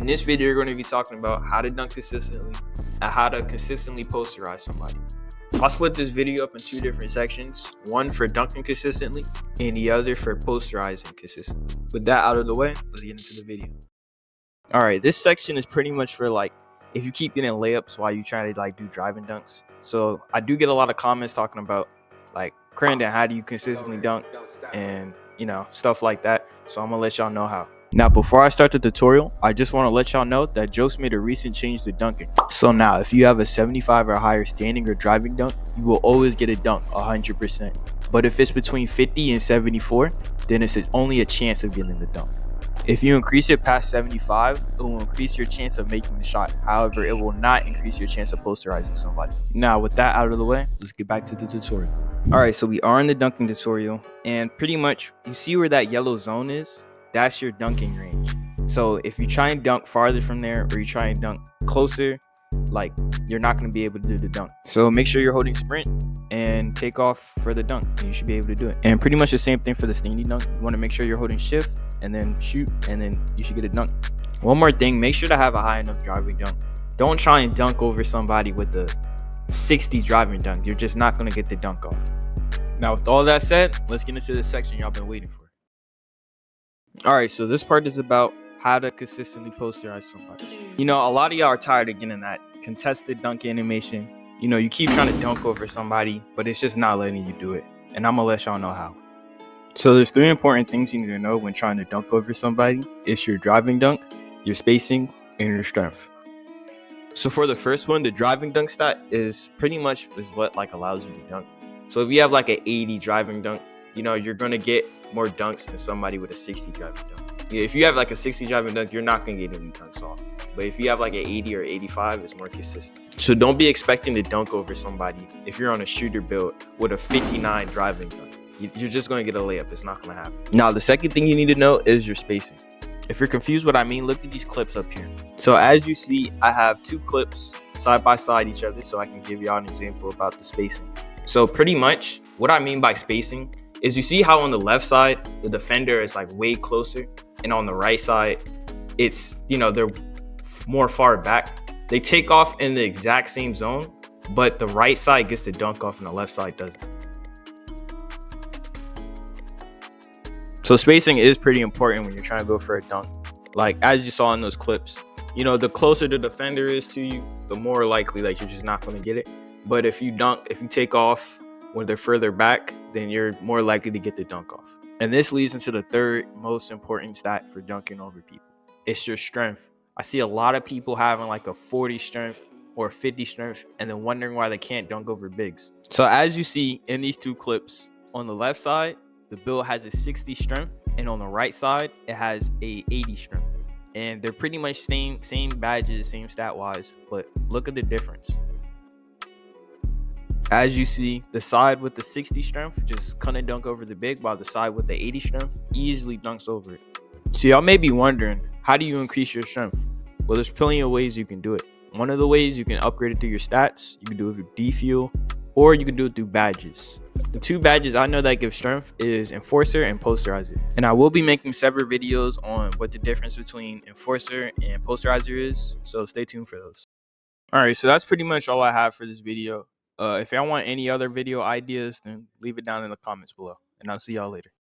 this video, we're going to be talking about how to dunk consistently and how to consistently posterize somebody. I'll split this video up in two different sections, one for dunking consistently and the other for posterizing consistently. With that out of the way, let's get into the video. All right, this section is pretty much for like if you keep getting layups while you try to like do driving dunks. So I do get a lot of comments talking about like, Crandon, how do you consistently dunk and stuff like that. So I'm gonna let y'all know how. Now, before I start the tutorial, I just want to let y'all know that Jokes made a recent change to dunking. So now, if you have a 75 or higher standing or driving dunk, you will always get a dunk 100%. But if it's between 50 and 74, then it's only a chance of getting the dunk. If you increase it past 75, it will increase your chance of making the shot. However, it will not increase your chance of posterizing somebody. Now, with that out of the way, let's get back to the tutorial. All right, so we are in the dunking tutorial, and pretty much you see where that yellow zone is? That's your dunking range. So if you try and dunk farther from there, or you try and dunk closer, like, you're not going to be able to do the dunk. So make sure you're holding sprint and take off for the dunk, and you should be able to do it. And pretty much the same thing for the standing dunk. You want to make sure you're holding shift and then shoot, and then you should get a dunk. One more thing, make sure to have a high enough driving dunk. Don't try and dunk over somebody with a 60 driving dunk. You're just not going to get the dunk off. Now, with all that said, let's get into the section y'all been waiting for. All right, so this part is about how to consistently posterize somebody. A lot of y'all are tired of getting that contested dunk animation. You keep trying to dunk over somebody, but it's just not letting you do it. And I'm gonna let y'all know how. So there's three important things you need to know when trying to dunk over somebody. It's your driving dunk, your spacing, and your strength. So for the first one, the driving dunk stat is pretty much what like allows you to dunk. So if you have like an 80 driving dunk, you're going to get more dunks than somebody with a 60 driving dunk. If you have like a 60 driving dunk, you're not going to get any dunks off. But if you have like an 80 or 85, it's more consistent. So don't be expecting to dunk over somebody if you're on a shooter build with a 59 driving dunk. You're just going to get a layup. It's not going to happen. Now, the second thing you need to know is your spacing. If you're confused what I mean, look at these clips up here. So as you see, I have two clips side by side each other, so I can give y'all an example about the spacing. So pretty much what I mean by spacing is, you see how on the left side, the defender is like way closer, and on the right side, it's, they're more far back. They take off in the exact same zone, but the right side gets the dunk off and the left side doesn't. So spacing is pretty important when you're trying to go for a dunk. Like as you saw in those clips, the closer the defender is to you, the more likely like you're just not going to get it. But if you take off when they're further back, then you're more likely to get the dunk off. And this leads into the third most important stat for dunking over people. It's your strength. I see a lot of people having like a 40 strength or a 50 strength and then wondering why they can't dunk over bigs. So as you see in these two clips, on the left side, the build has a 60 strength, and on the right side, it has a 80 strength. And they're pretty much same badges, same stat wise, but look at the difference. As you see, the side with the 60 strength just couldn't dunk over the big, while the side with the 80 strength easily dunks over it. So y'all may be wondering, how do you increase your strength? Well, there's plenty of ways you can do it. One of the ways, you can upgrade it through your stats. You can do it through defuel, or you can do it through badges. The two badges I know that give strength is Enforcer and Posterizer. And I will be making separate videos on what the difference between Enforcer and Posterizer is, so stay tuned for those. All right, so that's pretty much all I have for this video. If y'all want any other video ideas, then leave it down in the comments below, and I'll see y'all later.